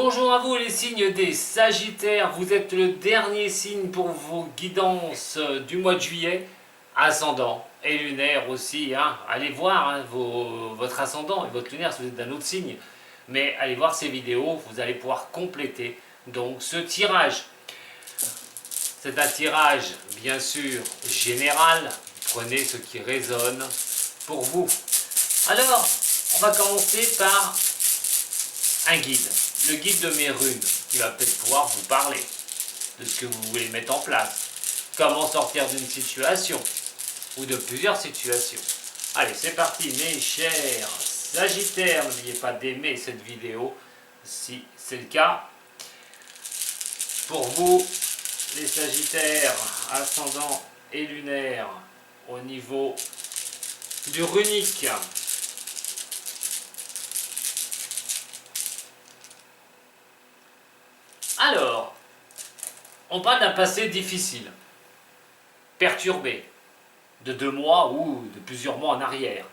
Bonjour à vous les signes des Sagittaires, vous êtes le dernier signe pour vos guidances du mois de juillet, ascendant et lunaire aussi, allez voir votre ascendant et votre lunaire si vous êtes d'un autre signe, mais allez voir ces vidéos, vous allez pouvoir compléter donc ce tirage. C'est un tirage bien sûr général, prenez ce qui résonne pour vous. Alors, on va commencer par un guide, le guide de mes runes, qui va peut-être pouvoir vous parler de ce que vous voulez mettre en place, comment sortir d'une situation ou de plusieurs situations. Allez, c'est parti mes chers Sagittaires, n'oubliez pas d'aimer cette vidéo si c'est le cas. Pour vous, les Sagittaires, ascendant et lunaire, au niveau du runique. Alors, on parle d'un passé difficile, perturbé, de 2 mois ou de plusieurs mois en arrière.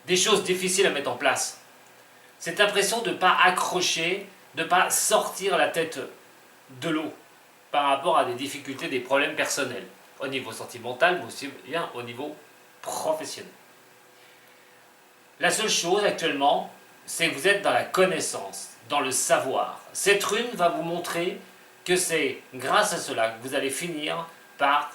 Des choses difficiles à mettre en place. Cette impression de ne pas accrocher, de ne pas sortir la tête de l'eau par rapport à des difficultés, des problèmes personnels, au niveau sentimental, mais aussi bien au niveau professionnel. La seule chose actuellement, c'est que vous êtes dans la connaissance, dans le savoir. Cette rune va vous montrer que c'est grâce à cela que vous allez finir par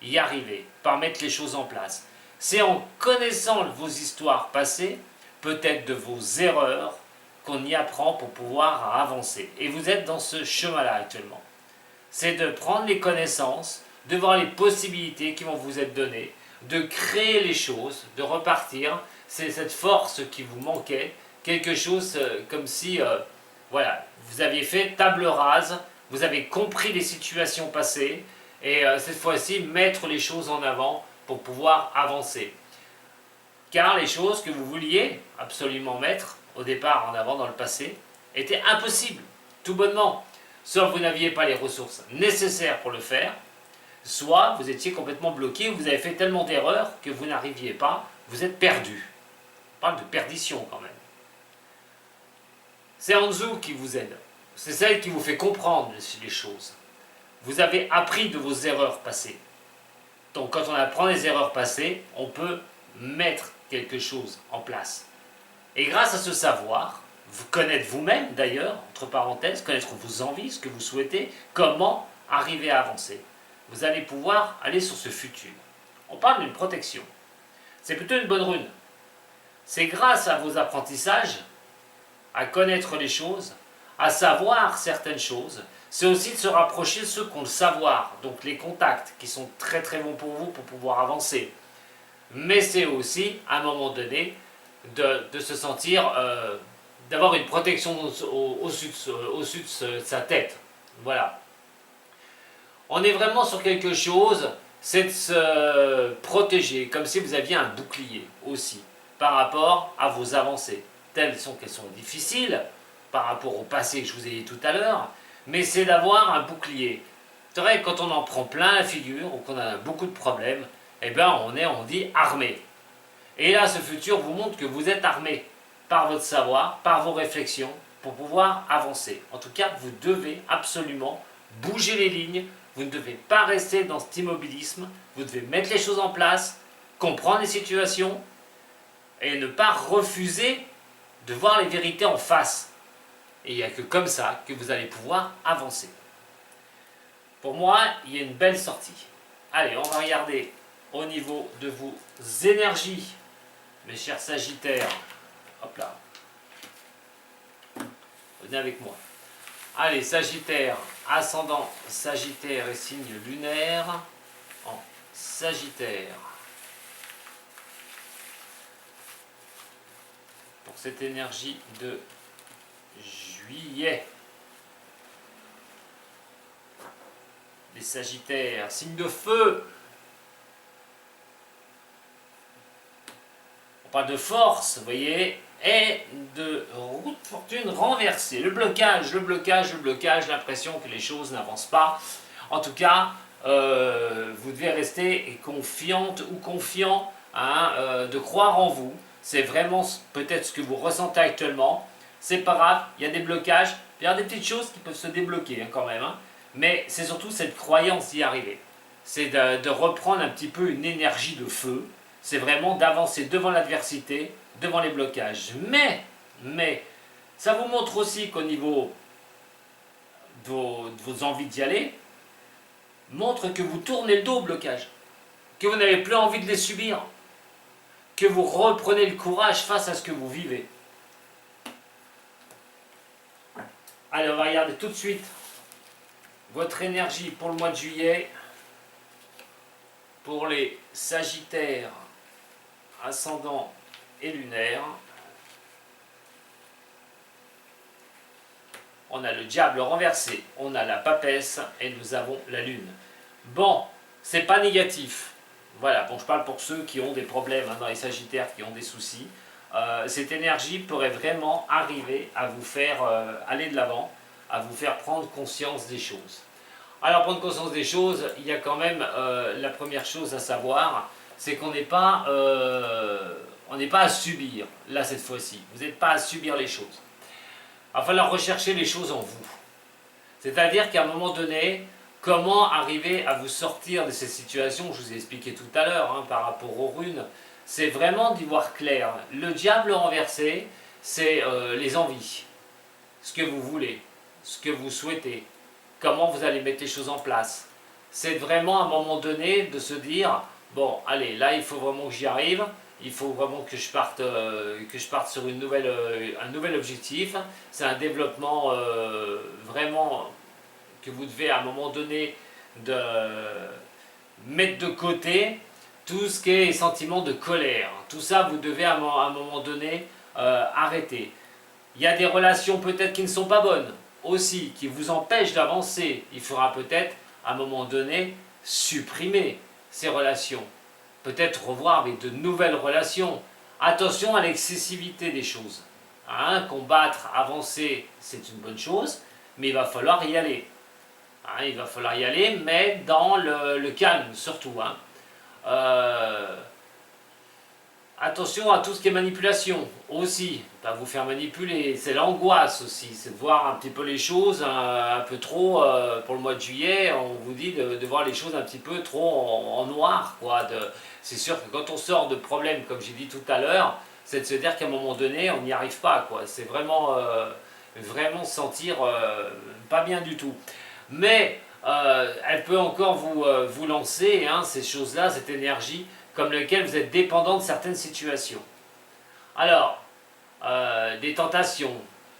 y arriver, par mettre les choses en place. C'est en connaissant vos histoires passées, peut-être de vos erreurs, qu'on y apprend pour pouvoir avancer. Et vous êtes dans ce chemin-là actuellement. C'est de prendre les connaissances, de voir les possibilités qui vont vous être données, de créer les choses, de repartir. C'est cette force qui vous manquait, quelque chose comme si voilà, vous aviez fait table rase, vous avez compris les situations passées, et cette fois-ci mettre les choses en avant pour pouvoir avancer. Car les choses que vous vouliez absolument mettre au départ en avant dans le passé étaient impossibles, tout bonnement. Soit vous n'aviez pas les ressources nécessaires pour le faire, soit vous étiez complètement bloqué, vous avez fait tellement d'erreurs que vous n'arriviez pas, vous êtes perdu. On parle de perdition quand même. C'est Anzu qui vous aide, c'est celle qui vous fait comprendre les choses. Vous avez appris de vos erreurs passées. Donc quand on apprend les erreurs passées, on peut mettre quelque chose en place. Et grâce à ce savoir, vous connaître vous-même d'ailleurs, entre parenthèses, connaître vos envies, ce que vous souhaitez, comment arriver à avancer. Vous allez pouvoir aller sur ce futur. On parle d'une protection. C'est plutôt une bonne rune. C'est grâce à vos apprentissages, à connaître les choses, à savoir certaines choses, c'est aussi de se rapprocher de ceux qui ont le savoir, donc les contacts qui sont très très bons pour vous pour pouvoir avancer. Mais c'est aussi, à un moment donné, de se sentir, d'avoir une protection au-dessus de sa tête. Voilà. On est vraiment sur quelque chose, c'est de se protéger, comme si vous aviez un bouclier aussi, par rapport à vos avancées. Telles sont qu'elles sont difficiles, par rapport au passé que je vous ai dit tout à l'heure, mais c'est d'avoir un bouclier. C'est vrai que quand on en prend plein la figure, ou qu'on a beaucoup de problèmes, eh bien on dit armé. Et là, ce futur vous montre que vous êtes armé par votre savoir, par vos réflexions, pour pouvoir avancer. En tout cas, vous devez absolument bouger les lignes, vous ne devez pas rester dans cet immobilisme, vous devez mettre les choses en place, comprendre les situations, et ne pas refuser de voir les vérités en face. Et il n'y a que comme ça que vous allez pouvoir avancer. Pour moi, il y a une belle sortie. Allez, on va regarder au niveau de vos énergies, mes chers Sagittaires. Hop là. Venez avec moi. Allez, Sagittaire, ascendant Sagittaire et signe lunaire en Sagittaire. Pour cette énergie de juillet. Les Sagittaires, signe de feu. On parle de force, vous voyez, et de roue de fortune renversée. Le blocage, l'impression que les choses n'avancent pas. En tout cas, vous devez rester confiante ou confiant, de croire en vous. C'est vraiment peut-être ce que vous ressentez actuellement. C'est pas grave, il y a des blocages, Il y a des petites choses qui peuvent se débloquer hein, quand même, hein. Mais c'est surtout cette croyance d'y arriver. C'est de reprendre un petit peu une énergie de feu. C'est vraiment d'avancer devant l'adversité, devant les blocages. Mais, ça vous montre aussi qu'au niveau de vos envies d'y aller, montre que vous tournez le dos au blocage, que vous n'avez plus envie de les subir, que vous reprenez le courage face à ce que vous vivez. Allez, on va regarder tout de suite votre énergie pour le mois de juillet, pour les Sagittaires, ascendant et lunaire. On a le diable renversé, on a la papesse et nous avons la lune. Bon, c'est pas négatif. Voilà, bon, je parle pour ceux qui ont des problèmes hein, dans les Sagittaires, qui ont des soucis. Cette énergie pourrait vraiment arriver à vous faire aller de l'avant, à vous faire prendre conscience des choses. Alors, prendre conscience des choses, il y a quand même la première chose à savoir, c'est qu'on n'est pas, à subir, là, cette fois-ci. Vous n'êtes pas à subir les choses. Il va falloir rechercher les choses en vous. C'est-à-dire qu'à un moment donné, comment arriver à vous sortir de ces situations que je vous ai expliqué tout à l'heure hein, par rapport aux runes, c'est vraiment d'y voir clair. Le diable renversé, c'est les envies, ce que vous voulez, ce que vous souhaitez, comment vous allez mettre les choses en place. C'est vraiment à un moment donné de se dire, bon, allez, là il faut vraiment que j'y arrive, il faut vraiment que je parte sur un nouvel objectif. C'est un développement vraiment que vous devez à un moment donné de mettre de côté tout ce qui est sentiment de colère. Tout ça, vous devez à un moment donné arrêter. Il y a des relations peut-être qui ne sont pas bonnes aussi, qui vous empêchent d'avancer. Il faudra peut-être à un moment donné supprimer ces relations. Peut-être revoir avec de nouvelles relations. Attention à l'excessivité des choses. Hein, combattre, avancer, c'est une bonne chose, mais il va falloir y aller. Hein, il va falloir y aller, mais dans le calme surtout. Hein. Attention à tout ce qui est manipulation aussi, pas vous faire manipuler, c'est l'angoisse aussi, c'est de voir un petit peu les choses un peu trop, pour le mois de juillet, on vous dit de voir les choses un petit peu trop en noir, quoi. C'est sûr que quand on sort de problèmes, comme j'ai dit tout à l'heure, c'est de se dire qu'à un moment donné, on n'y arrive pas, quoi. C'est vraiment, vraiment se sentir pas bien du tout. Mais elle peut encore vous lancer, hein, ces choses-là, cette énergie, comme lequel vous êtes dépendant de certaines situations. Alors, des tentations,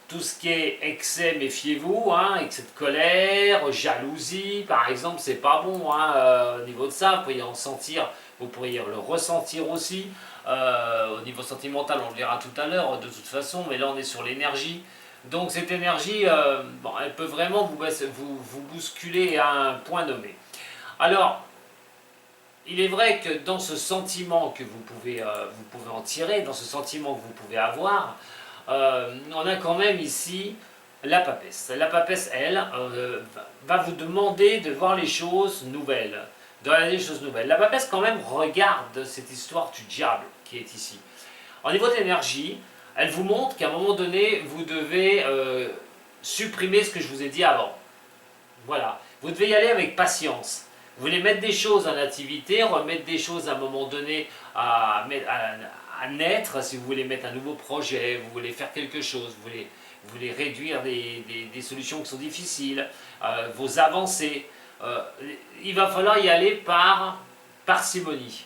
tout ce qui est excès, méfiez-vous, hein, excès de colère, jalousie, par exemple, c'est pas bon hein, au niveau de ça, vous pourriez en sentir, vous pourriez le ressentir aussi, au niveau sentimental, on le verra tout à l'heure, de toute façon, mais là on est sur l'énergie. Donc cette énergie, bon, elle peut vraiment vous bousculer à un point nommé. Alors, il est vrai que dans ce sentiment que vous pouvez en tirer, dans ce sentiment que vous pouvez avoir, on a quand même ici la papesse. La papesse, elle, va vous demander de voir les choses nouvelles, de regarder les choses nouvelles. La papesse, quand même, regarde cette histoire du diable qui est ici. Au niveau de l'énergie, elle vous montre qu'à un moment donné, vous devez supprimer ce que je vous ai dit avant. Voilà. Vous devez y aller avec patience. Vous voulez mettre des choses en activité, remettre des choses à un moment donné à naître, si vous voulez mettre un nouveau projet, vous voulez faire quelque chose, vous voulez réduire des solutions qui sont difficiles, vos avancées. Il va falloir y aller par parcimonie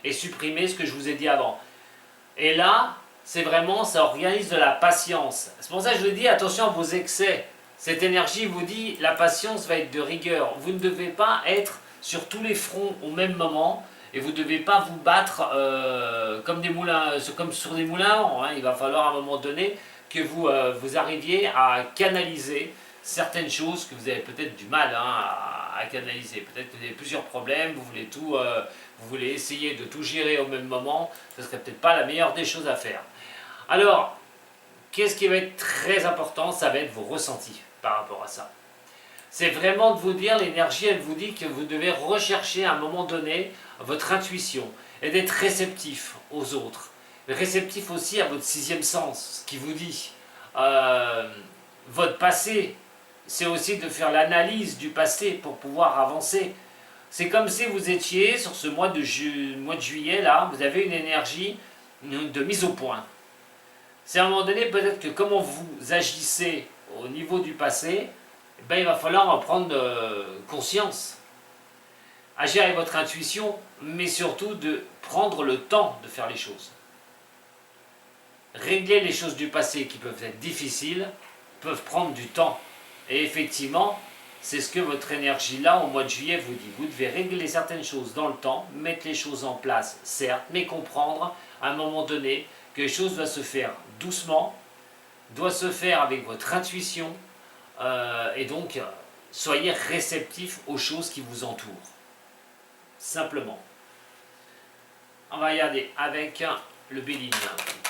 et supprimer ce que je vous ai dit avant. Et là, c'est vraiment, ça organise de la patience. C'est pour ça que je vous dis, attention à vos excès. Cette énergie vous dit, la patience va être de rigueur. Vous ne devez pas être sur tous les fronts au même moment et vous ne devez pas vous battre comme sur des moulins. Hein. Il va falloir à un moment donné que vous arriviez à canaliser certaines choses que vous avez peut-être du mal hein, à canaliser. Peut-être que vous avez plusieurs problèmes, vous voulez essayer de tout gérer au même moment. Ce ne serait peut-être pas la meilleure des choses à faire. Alors, qu'est-ce qui va être très important? Ça va être vos ressentis par rapport à ça. C'est vraiment de vous dire, l'énergie, elle vous dit que vous devez rechercher à un moment donné votre intuition et d'être réceptif aux autres. Réceptif aussi à votre sixième sens, ce qui vous dit. votre passé, c'est aussi de faire l'analyse du passé pour pouvoir avancer. C'est comme si vous étiez sur ce mois de juillet, là, vous avez une énergie de mise au point. C'est à un moment donné, peut-être que comment vous agissez au niveau du passé, ben, il va falloir en prendre conscience. Agir avec votre intuition, mais surtout de prendre le temps de faire les choses. Régler les choses du passé qui peuvent être difficiles, peuvent prendre du temps. Et effectivement, c'est ce que votre énergie là, au mois de juillet, vous dit. Vous devez régler certaines choses dans le temps, mettre les choses en place, certes, mais comprendre à un moment donné que les choses doivent se faire doucement, doivent se faire avec votre intuition, et donc soyez réceptif aux choses qui vous entourent. Simplement. On va regarder avec le Béline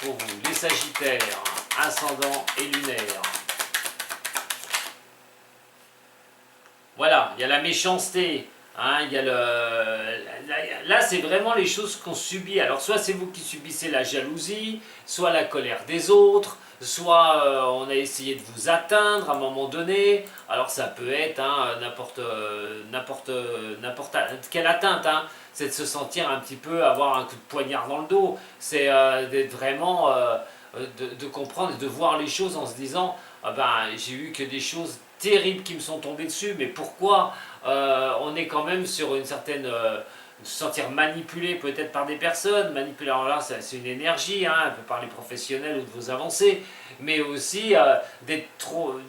pour vous, les Sagittaires, ascendant et lunaire. Voilà, il y a la méchanceté, hein, il y a là c'est vraiment les choses qu'on subit. Alors soit c'est vous qui subissez la jalousie, soit la colère des autres, soit on a essayé de vous atteindre à un moment donné. Alors ça peut être n'importe quelle atteinte, hein. C'est de se sentir un petit peu, avoir un coup de poignard dans le dos. C'est d'être vraiment, de comprendre et de voir les choses en se disant, ah ben, j'ai eu que des choses terribles qui me sont tombées dessus, mais pourquoi on est quand même sur une certaine... se sentir manipulé peut-être par des personnes, manipulé, alors là c'est une énergie, hein, un peu par les professionnels ou de vos avancées, mais aussi d'être trop...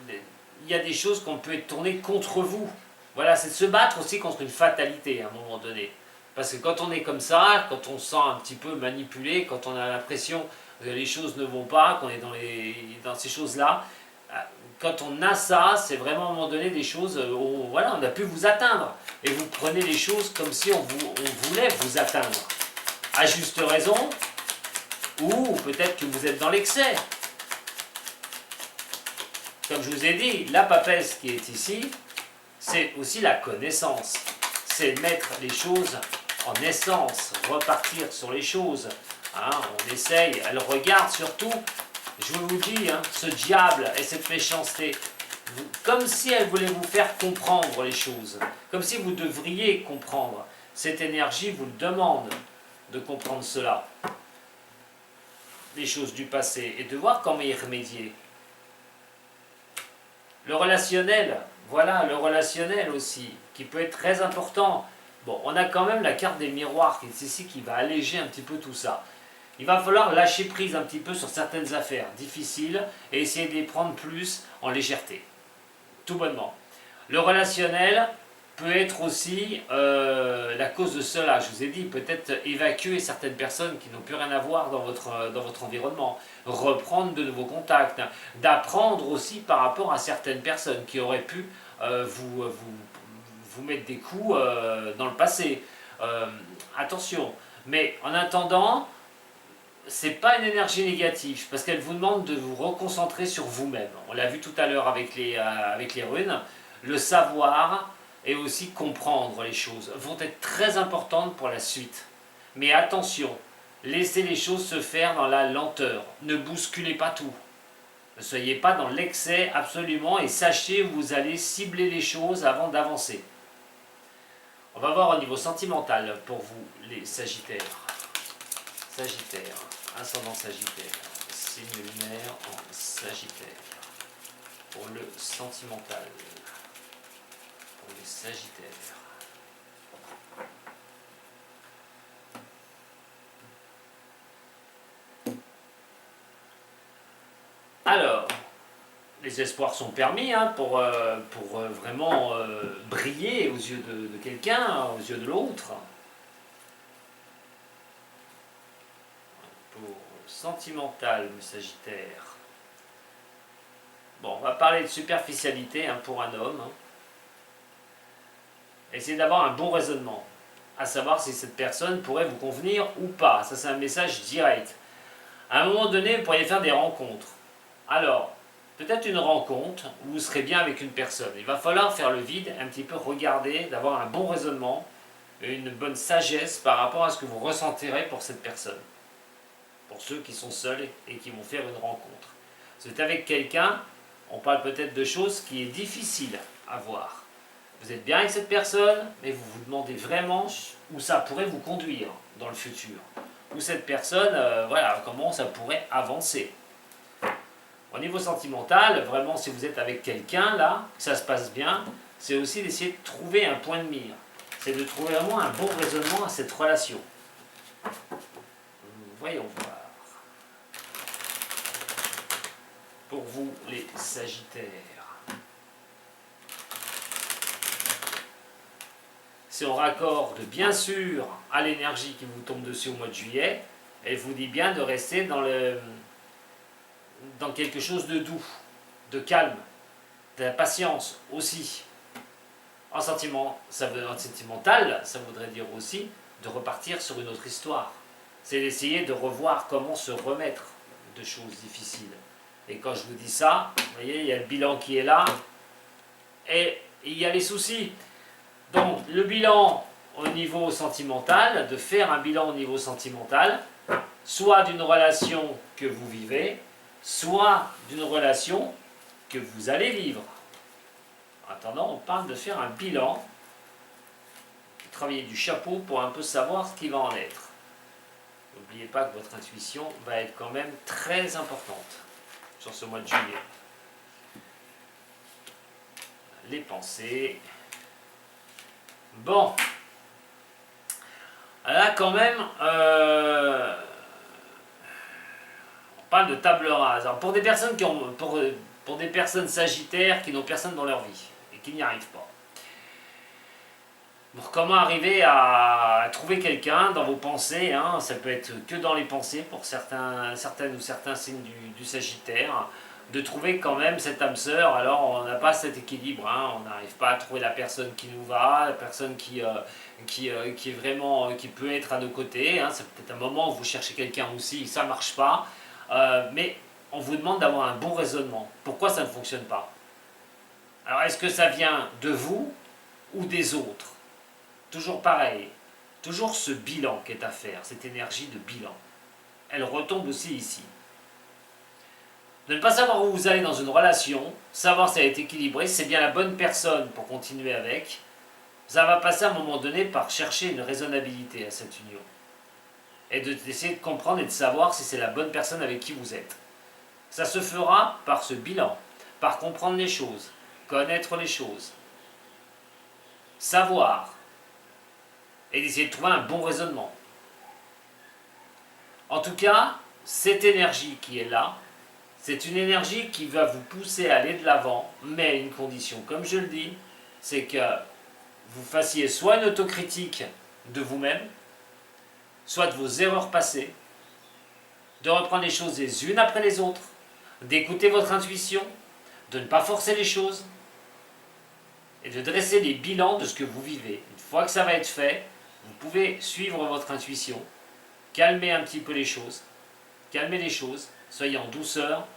Il y a des choses qu'on peut être tournées contre vous. Voilà, c'est de se battre aussi contre une fatalité à un moment donné. Parce que quand on est comme ça, quand on se sent un petit peu manipulé, quand on a l'impression que les choses ne vont pas, qu'on est dans ces choses-là, quand on a ça, c'est vraiment à un moment donné des choses où voilà, on a pu vous atteindre. Et vous prenez les choses comme si on voulait vous atteindre. À juste raison, ou peut-être que vous êtes dans l'excès. Comme je vous ai dit, la papesse qui est ici, c'est aussi la connaissance. C'est mettre les choses en essence, repartir sur les choses. Hein, on essaye, elle regarde surtout, je vous dis, hein, ce diable et cette méchanceté, comme si elle voulait vous faire comprendre les choses, comme si vous devriez comprendre. Cette énergie vous le demande de comprendre cela, les choses du passé, et de voir comment y remédier. Le relationnel, voilà, le relationnel aussi, qui peut être très important. Bon, on a quand même la carte des miroirs qui est ici, qui va alléger un petit peu tout ça. Il va falloir lâcher prise un petit peu sur certaines affaires difficiles et essayer de les prendre plus en légèreté. Tout bonnement. Le relationnel peut être aussi la cause de cela. Je vous ai dit, peut-être évacuer certaines personnes qui n'ont plus rien à voir dans votre environnement, reprendre de nouveaux contacts, d'apprendre aussi par rapport à certaines personnes qui auraient pu vous mettre des coups dans le passé. Attention, mais en attendant, c'est pas une énergie négative, parce qu'elle vous demande de vous reconcentrer sur vous-même. On l'a vu tout à l'heure avec les runes. Le savoir et aussi comprendre les choses vont être très importantes pour la suite. Mais attention, laissez les choses se faire dans la lenteur. Ne bousculez pas tout. Ne soyez pas dans l'excès absolument et sachez où vous allez cibler les choses avant d'avancer. On va voir au niveau sentimental pour vous, les Sagittaires. Sagittaire, ascendant Sagittaire, signe lunaire en Sagittaire. Pour le sentimental, pour les Sagittaires. Alors, les espoirs sont permis hein, pour vraiment briller aux yeux de quelqu'un, aux yeux de l'autre. Pour sentimental, le Sagittaire. Bon, on va parler de superficialité hein, pour un homme. Hein. Essayez d'avoir un bon raisonnement, à savoir si cette personne pourrait vous convenir ou pas. Ça, c'est un message direct. À un moment donné, vous pourriez faire des rencontres. Alors, peut-être une rencontre où vous serez bien avec une personne. Il va falloir faire le vide, un petit peu regarder, d'avoir un bon raisonnement, une bonne sagesse par rapport à ce que vous ressentirez pour cette personne. Pour ceux qui sont seuls et qui vont faire une rencontre. Vous êtes avec quelqu'un, On parle peut-être de choses qui est difficile à voir. Vous êtes bien avec cette personne, mais vous vous demandez vraiment où ça pourrait vous conduire dans le futur. Où cette personne, voilà, comment ça pourrait avancer. Au niveau sentimental, vraiment, si vous êtes avec quelqu'un, là, que ça se passe bien, c'est aussi d'essayer de trouver un point de mire. C'est de trouver vraiment un bon raisonnement à cette relation. Voyons voir. Pour vous, les Sagittaires. Si on raccorde bien sûr à l'énergie qui vous tombe dessus au mois de juillet, elle vous dit bien de rester dans quelque chose de doux, de calme, de la patience aussi. En sentimental, ça voudrait dire aussi de repartir sur une autre histoire. C'est d'essayer de revoir comment se remettre de choses difficiles. Et quand je vous dis ça, vous voyez, il y a le bilan qui est là, et il y a les soucis. Donc, le bilan au niveau sentimental, de faire un bilan au niveau sentimental, soit d'une relation que vous vivez, soit d'une relation que vous allez vivre. En attendant, on parle de faire un bilan, de travailler du chapeau pour un peu savoir ce qui va en être. N'oubliez pas que votre intuition va être quand même très importante sur ce mois de juillet. Les pensées. Bon. Là, quand même, on parle de table rase. Alors, pour des personnes pour des personnes sagittaires qui n'ont personne dans leur vie et qui n'y arrivent pas. Donc, comment arriver à trouver quelqu'un dans vos pensées, hein, ça peut être que dans les pensées pour certaines ou certains signes du Sagittaire, de trouver quand même cette âme sœur. Alors on n'a pas cet équilibre, hein, on n'arrive pas à trouver la personne qui nous va, la personne qui est vraiment, qui peut être à nos côtés, hein. C'est peut-être un moment où vous cherchez quelqu'un aussi, ça ne marche pas, mais on vous demande d'avoir un bon raisonnement. Pourquoi ça ne fonctionne pas? Alors est-ce que ça vient de vous ou des autres? Toujours pareil, toujours ce bilan qui est à faire, cette énergie de bilan. Elle retombe aussi ici. De ne pas savoir où vous allez dans une relation, savoir si elle est équilibrée, si c'est bien la bonne personne pour continuer avec, ça va passer à un moment donné par chercher une raisonnabilité à cette union. Et d'essayer de comprendre et de savoir si c'est la bonne personne avec qui vous êtes. Ça se fera par ce bilan, par comprendre les choses, connaître les choses, savoir, et d'essayer de trouver un bon raisonnement. En tout cas, cette énergie qui est là, c'est une énergie qui va vous pousser à aller de l'avant, mais à une condition, comme je le dis, c'est que vous fassiez soit une autocritique de vous-même, soit de vos erreurs passées, de reprendre les choses les unes après les autres, d'écouter votre intuition, de ne pas forcer les choses, et de dresser des bilans de ce que vous vivez. Une fois que ça va être fait, vous pouvez suivre votre intuition, calmer un petit peu les choses, soyez en douceur,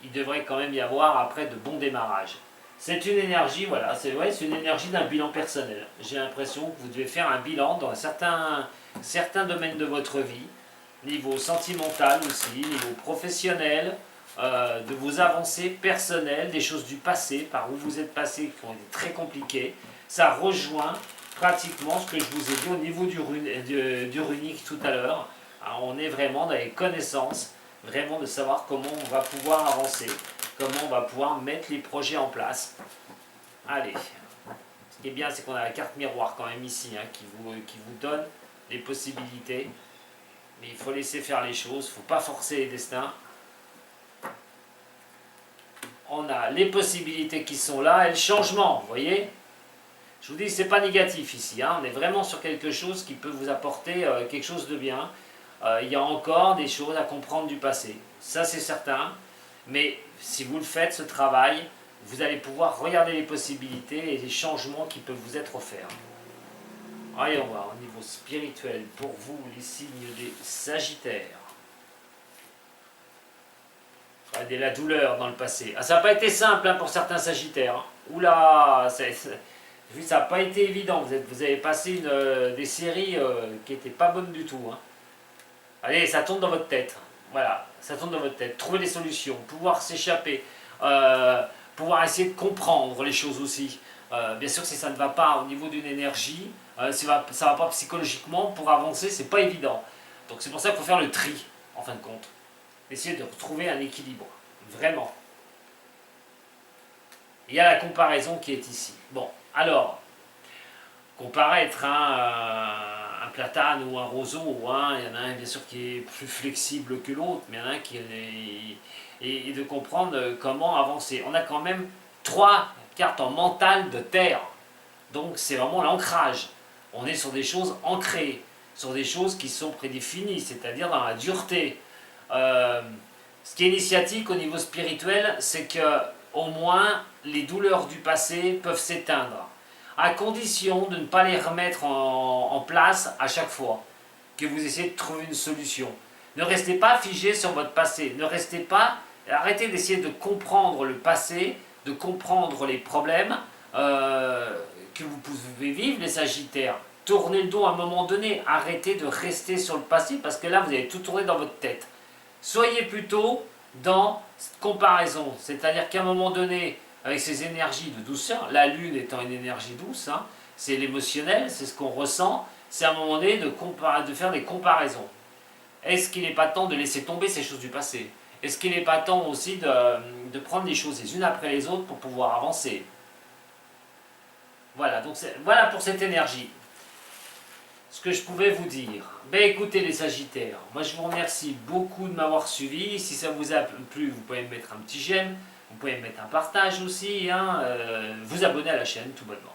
il devrait quand même y avoir après de bons démarrages. C'est une énergie, voilà, c'est une énergie d'un bilan personnel. J'ai l'impression que vous devez faire un bilan dans certains domaines de votre vie, niveau sentimental aussi, niveau professionnel, de vos avancées personnelles, des choses du passé, par où vous êtes passé, qui ont été très compliquées. Ça rejoint pratiquement ce que je vous ai dit au niveau du runique tout à l'heure. On est vraiment dans les connaissances, vraiment de savoir comment on va pouvoir avancer, comment on va pouvoir mettre les projets en place. Allez, ce qui est bien, c'est qu'on a la carte miroir quand même ici, hein, qui vous donne les possibilités. Mais il faut laisser faire les choses, il ne faut pas forcer les destins. On a les possibilités qui sont là et le changement, vous voyez. Je vous dis, c'est pas négatif ici, hein, on est vraiment sur quelque chose qui peut vous apporter quelque chose de bien. Il y a encore des choses à comprendre du passé, ça c'est certain, mais si vous le faites, ce travail, vous allez pouvoir regarder les possibilités et les changements qui peuvent vous être offerts. Allez, on va au niveau spirituel pour vous, les signes des Sagittaires. Regardez la douleur dans le passé. Ah, ça n'a pas été simple, hein, pour certains Sagittaires. Hein. Oula, ça n'a pas été évident. Vous avez passé des séries qui n'étaient pas bonnes du tout. Hein. Allez, ça tourne dans votre tête. Voilà, ça tourne dans votre tête. Trouver des solutions, pouvoir s'échapper. pouvoir essayer de comprendre les choses aussi. Bien sûr, si ça ne va pas au niveau d'une énergie, si ça ne va pas psychologiquement, pour avancer, c'est pas évident. Donc c'est pour ça qu'il faut faire le tri, en fin de compte. Essayer de retrouver un équilibre, vraiment. Il y a la comparaison qui est ici. Bon, alors, comparaître un platane ou un roseau, hein, il y en a un bien sûr qui est plus flexible que l'autre, mais il y en a un qui est... Et de comprendre comment avancer. On a quand même 3 cartes en mental de terre, donc c'est vraiment l'ancrage. On est sur des choses ancrées, sur des choses qui sont prédéfinies, c'est-à-dire dans la dureté. Ce qui est initiatique au niveau spirituel, c'est que au moins les douleurs du passé peuvent s'éteindre, à condition de ne pas les remettre en place à chaque fois que vous essayez de trouver une solution. Ne restez pas figé sur votre passé, ne restez pas, arrêtez d'essayer de comprendre le passé, de comprendre les problèmes que vous pouvez vivre, les Sagittaires. Tournez le dos à un moment donné, arrêtez de rester sur le passé parce que là vous allez tout tourner dans votre tête. Soyez plutôt dans cette comparaison, c'est-à-dire qu'à un moment donné, avec ces énergies de douceur, la lune étant une énergie douce, hein, c'est l'émotionnel, c'est ce qu'on ressent, c'est à un moment donné de faire des comparaisons. Est-ce qu'il n'est pas temps de laisser tomber ces choses du passé? Est-ce qu'il n'est pas temps aussi de prendre les choses les unes après les autres pour pouvoir avancer? Voilà, donc voilà pour cette énergie. Ce que je pouvais vous dire. Ben écoutez les Sagittaires, moi je vous remercie beaucoup de m'avoir suivi. Si ça vous a plu, vous pouvez me mettre un petit j'aime, vous pouvez me mettre un partage aussi, hein, vous abonner à la chaîne tout bonnement.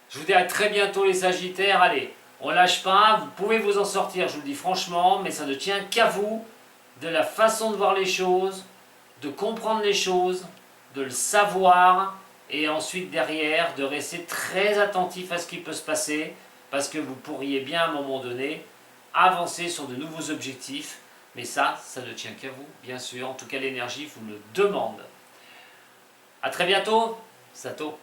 Je vous dis à très bientôt les Sagittaires, allez, on lâche pas, vous pouvez vous en sortir, je vous le dis franchement, mais ça ne tient qu'à vous, de la façon de voir les choses, de comprendre les choses, de le savoir, et ensuite derrière, de rester très attentif à ce qui peut se passer, parce que vous pourriez bien à un moment donné avancer sur de nouveaux objectifs, mais ça ne tient qu'à vous, bien sûr, en tout cas l'énergie vous le demande. A très bientôt, Sato.